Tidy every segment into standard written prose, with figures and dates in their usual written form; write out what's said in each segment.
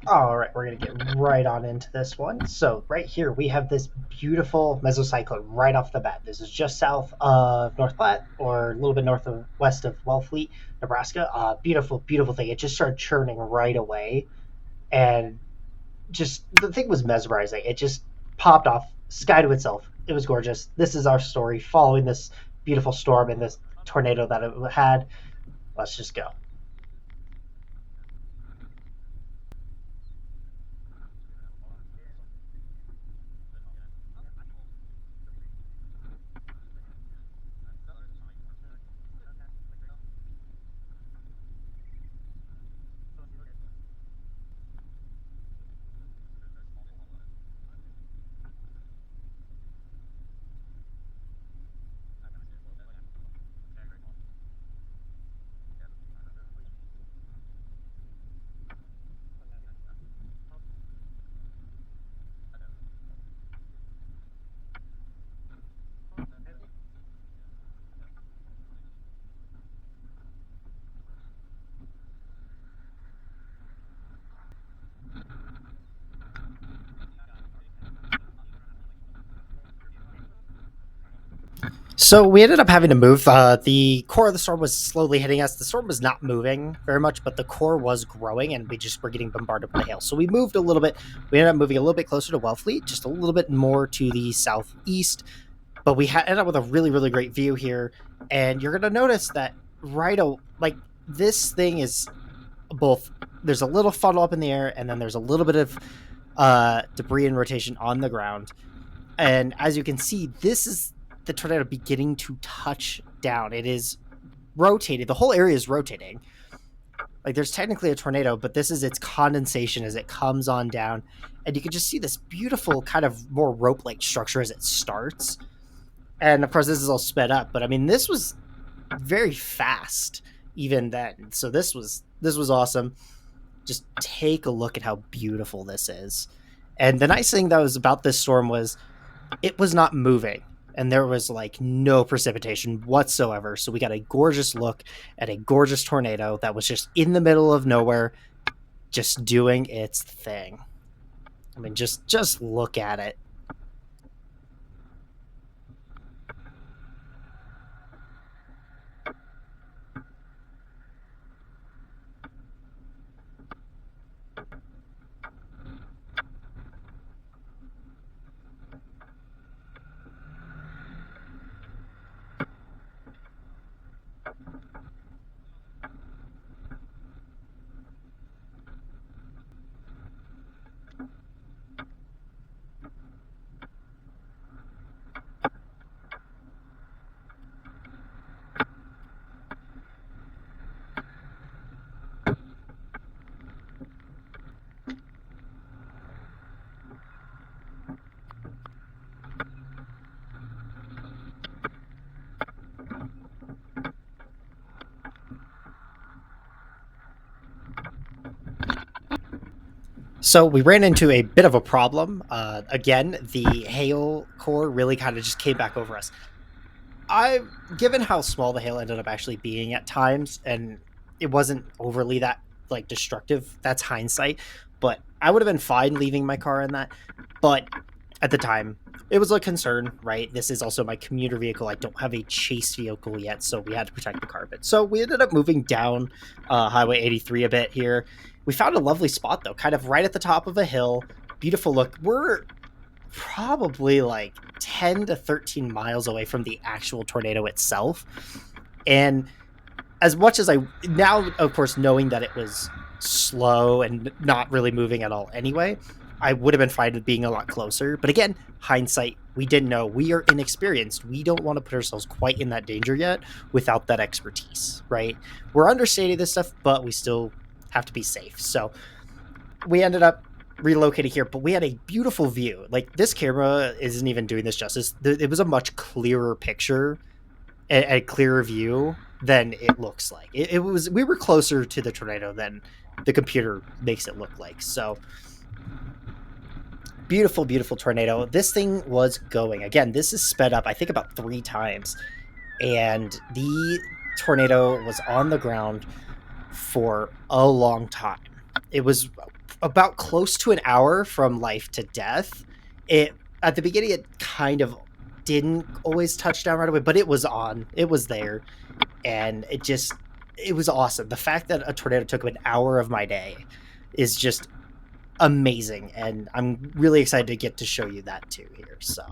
All right, we're going to get right on into this one. So, right here, we have this beautiful mesocyclone right off the bat. This is just south of North Platte, or a little bit north of west of Wellfleet, Nebraska. Beautiful, beautiful thing. It just started churning right away. And just the thing was mesmerizing. It just popped off, sky to itself. It was gorgeous. This is our story following this beautiful storm and this tornado that it had. Let's just go. So we ended up having to move. The core of the storm was slowly hitting us. The storm was not moving very much, but the core was growing, and we just were getting bombarded by hail. So we moved a little bit. We ended up moving a little bit closer to Wellfleet, just a little bit more to the southeast. But we ended up with a really, really great view here. And you're going to notice that like this thing is both, there's a little funnel up in the air, and then there's a little bit of debris and rotation on the ground. And as you can see, this is the tornado beginning to touch down. It is rotated. The whole area is rotating. Like there's technically a tornado, but this is its condensation as it comes on down. And you can just see this beautiful kind of more rope-like structure as it starts. And of course, this is all sped up. But I mean, this was very fast even then. So this was awesome. Just take a look at how beautiful this is. And the nice thing that was about this storm was it was not moving and there was like no precipitation whatsoever. So we got a gorgeous look at a gorgeous tornado that was just in the middle of nowhere, just doing its thing. I mean, just look at it. So we ran into a bit of a problem. Again, the hail core really kind of just came back over us. I, given how small the hail ended up actually being at times, and it wasn't overly that like destructive. That's hindsight, but I would have been fine leaving my car in that. But at the time, it was a concern, right? This is also my commuter vehicle. I don't have a chase vehicle yet, so we had to protect the carpet. So we ended up moving down Highway 83 a bit here. We found a lovely spot though, kind of right at the top of a hill. Beautiful look. We're probably like 10 to 13 miles away from the actual tornado itself. And as much as I now, of course, knowing that it was slow and not really moving at all anyway, I would have been fine with being a lot closer. But again, hindsight, we didn't know. We are inexperienced. We don't want to put ourselves quite in that danger yet without that expertise, right? We're understating this stuff, but we still have to be safe. So we ended up relocating here, but we had a beautiful view. Like this camera isn't even doing this justice. It was a much clearer picture, a clearer view than it looks like. It was, we were closer to the tornado than the computer makes it look like. So beautiful, beautiful tornado. This thing was going. Again, this is sped up, I think, about 3 times. And the tornado was on the ground for a long time. It was about close to an hour from life to death. It at the beginning it kind of didn't always touch down right away, but it was on. It was there, and it was awesome. The fact that a tornado took an hour of my day is just amazing, and I'm really excited to get to show you that too here. So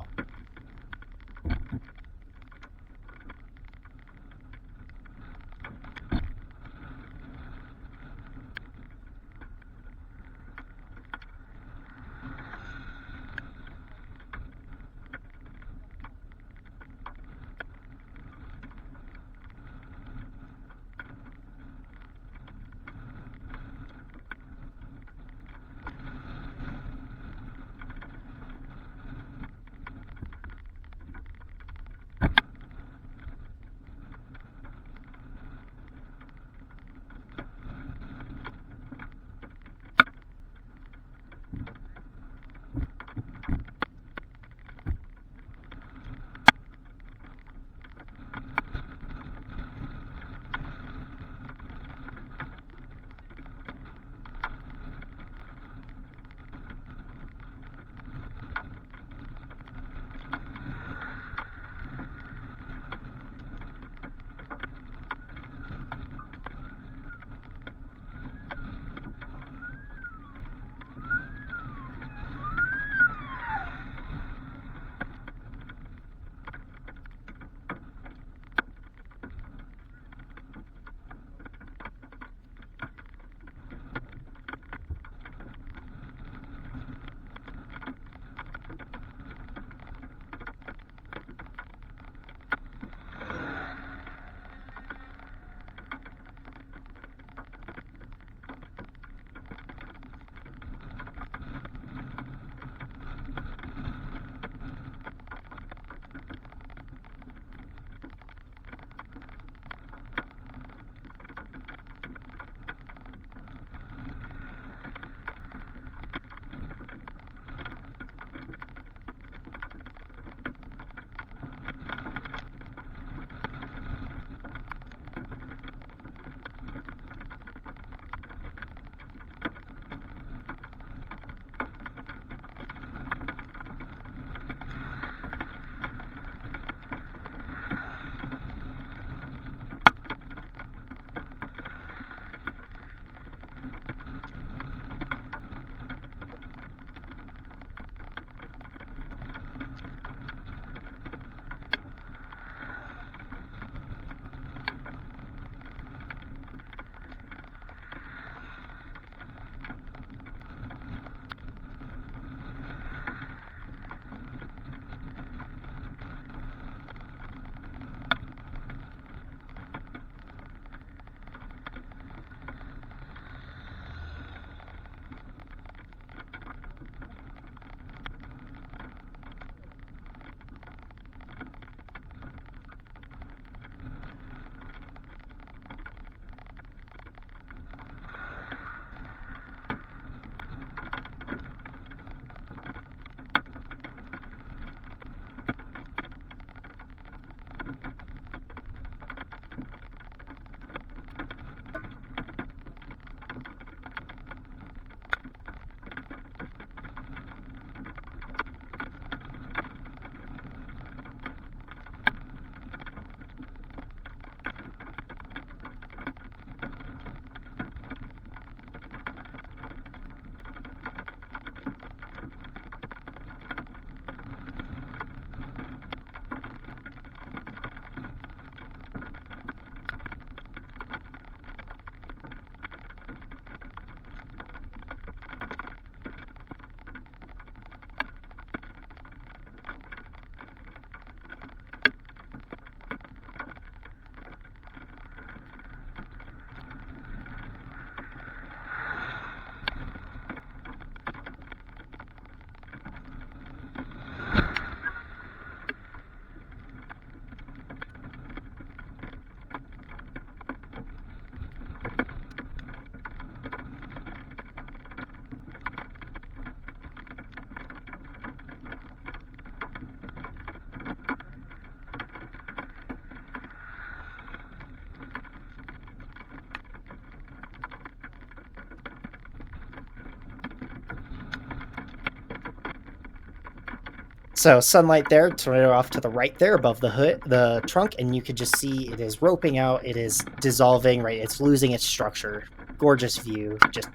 So sunlight there, tornado off to the right there above the hood, the trunk, and you could just see it is roping out. It is dissolving. Right, it's losing its structure. Gorgeous view, just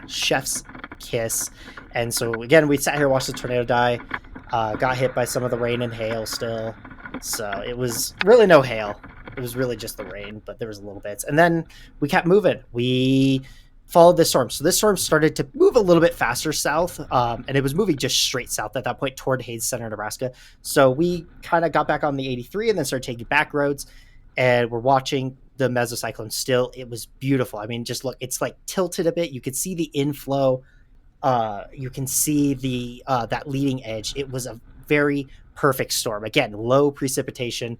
chef's kiss. And so again, we sat here, watched the tornado die. Got hit by some of the rain and hail still. So it was really no hail. It was really just the rain, but there was a little bits. And then we kept moving. We followed this storm. So this storm started to move a little bit faster south, and it was moving just straight south at that point toward Hayes Center, Nebraska. So we kind of got back on the 83 and then started taking back roads, and we're watching the mesocyclone still. It was beautiful. I mean, just look, it's like tilted a bit. You could see the inflow. You can see the that leading edge. It was a very perfect storm. Again, low precipitation,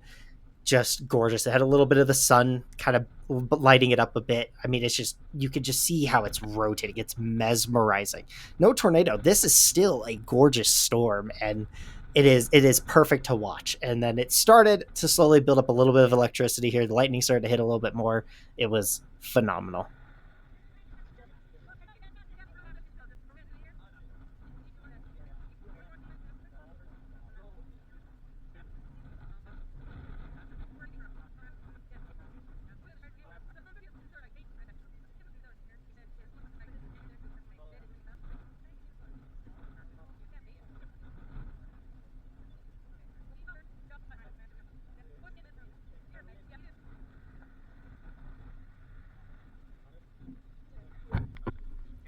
just gorgeous. It had a little bit of the sun kind of lighting it up a bit. I mean, it's just, you could just see how it's rotating. It's mesmerizing. No tornado. This is still a gorgeous storm, and it is perfect to watch. And then it started to slowly build up a little bit of electricity here. The lightning started to hit a little bit more. It was phenomenal.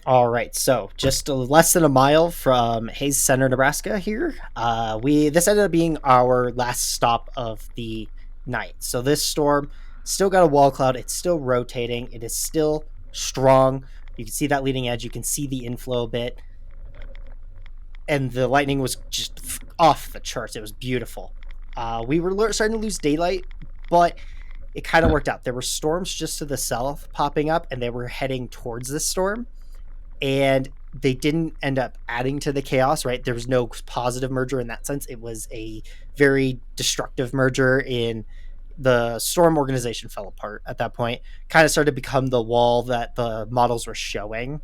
All right, so just less than a mile from Hayes Center, Nebraska. Here, we this ended up being our last stop of the night. So this storm still got a wall cloud. It's still rotating. It is still strong. You can see that leading edge. You can see the inflow a bit, and the lightning was just off the charts. It was beautiful. We were starting to lose daylight, but it kind of worked out. There were storms just to the south popping up, and they were heading towards this storm, and they didn't end up adding to the chaos. Right, there was no positive merger in that sense. It was a very destructive merger. In the storm organization fell apart at that point, kind of started to become the wall that the models were showing.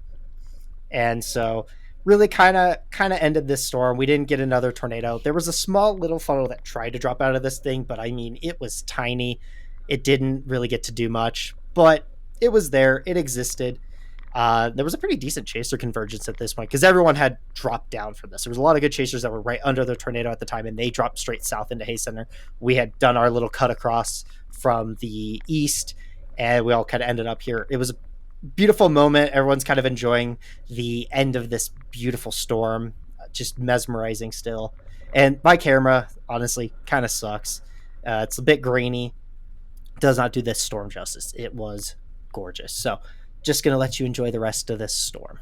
And so really kind of ended this storm. We didn't get another tornado. There was a small little funnel that tried to drop out of this thing, but I mean, it was tiny. It didn't really get to do much, but it was there. It existed. There was a pretty decent chaser convergence at this point because everyone had dropped down from this. There was a lot of good chasers that were right under the tornado at the time, and they dropped straight south into Hay Center. We had done our little cut across from the east, and we all kind of ended up here. It was a beautiful moment. Everyone's kind of enjoying the end of this beautiful storm, just mesmerizing still. And my camera, honestly, kind of sucks. It's a bit grainy, does not do this storm justice. It was gorgeous. So, just going to let you enjoy the rest of this storm.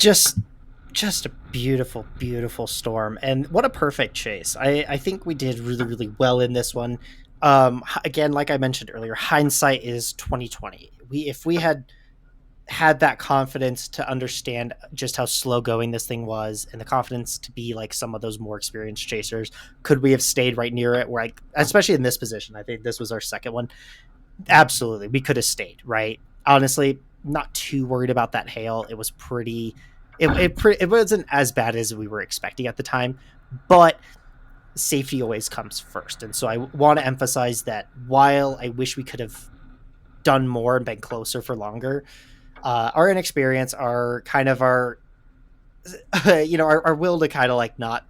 just just a beautiful, beautiful storm, and what a perfect chase. I think we did really, really well in this one. Again, like I mentioned earlier, hindsight is 2020. If we had that confidence to understand just how slow going this thing was, and the confidence to be like some of those more experienced chasers, could we have stayed right near it? Where, like, especially in this position, I think this was our second one. Absolutely, we could have stayed, right? Honestly, not too worried about that hail. It was pretty. It wasn't as bad as we were expecting at the time, but safety always comes first. And so I want to emphasize that while I wish we could have done more and been closer for longer, our inexperience, our kind of our our will to kind of like not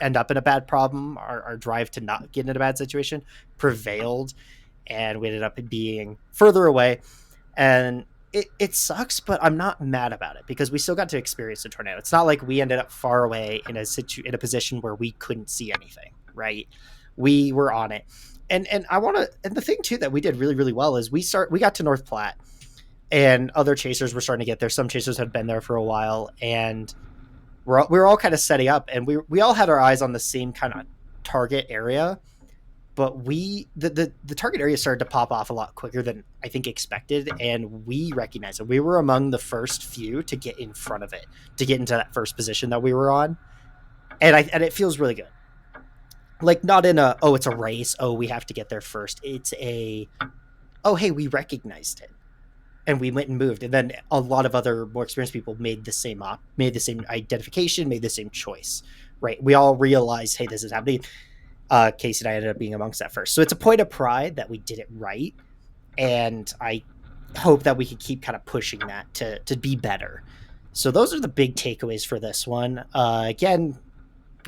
end up in a bad problem, our drive to not get in a bad situation prevailed, and we ended up being further away. And it sucks, but I'm not mad about it because we still got to experience the tornado. It's not like we ended up far away in a position where we couldn't see anything, right? We were on it. And I want to, and the thing too that we did really, really well is we got to North Platte, and other chasers were starting to get there. Some chasers had been there for a while, and we were all kind of setting up, and we all had our eyes on the same kind of target area. But the target area started to pop off a lot quicker than I think expected, and we recognized it. We were among the first few to get in front of it, to get into that first position that we were on, and it feels really good. Like, not in a, oh, it's a race, oh, we have to get there first. It's a, oh, hey, we recognized it, and we went and moved. And then a lot of other more experienced people made the same identification, made the same choice, right? We all realized, hey, this is happening. Casey and I ended up being amongst that first. So it's a point of pride that we did it right. And I hope that we could keep kind of pushing that to be better. So those are the big takeaways for this one. Again,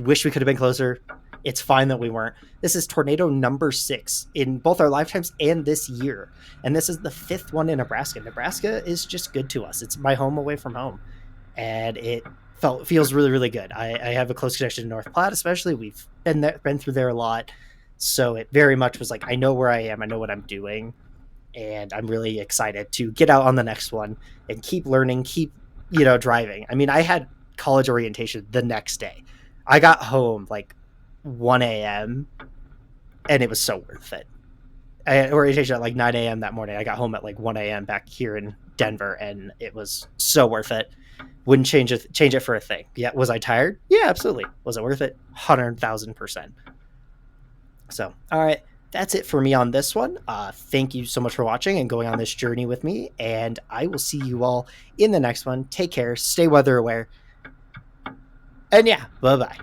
wish we could have been closer. It's fine that we weren't. This is tornado number 6 in both our lifetimes and this year. And this is the 5th one in Nebraska. Nebraska is just good to us. It's my home away from home. And it feels really, really good. I have a close connection to North Platte, especially. We've been through there a lot. So it very much was like, I know where I am. I know what I'm doing. And I'm really excited to get out on the next one and keep learning, keep, driving. I mean, I had college orientation the next day. I got home like 1 a.m. and it was so worth it. I had orientation at like 9 a.m. that morning. I got home at like 1 a.m. back here in Denver, and it was so worth it. Wouldn't change it for a thing. Yeah, was I tired? Yeah, absolutely. Was it worth it? 100,000%. So, all right, that's it for me on this one. Thank you so much for watching and going on this journey with me, and I will see you all in the next one. Take care, stay weather aware, and yeah, bye-bye.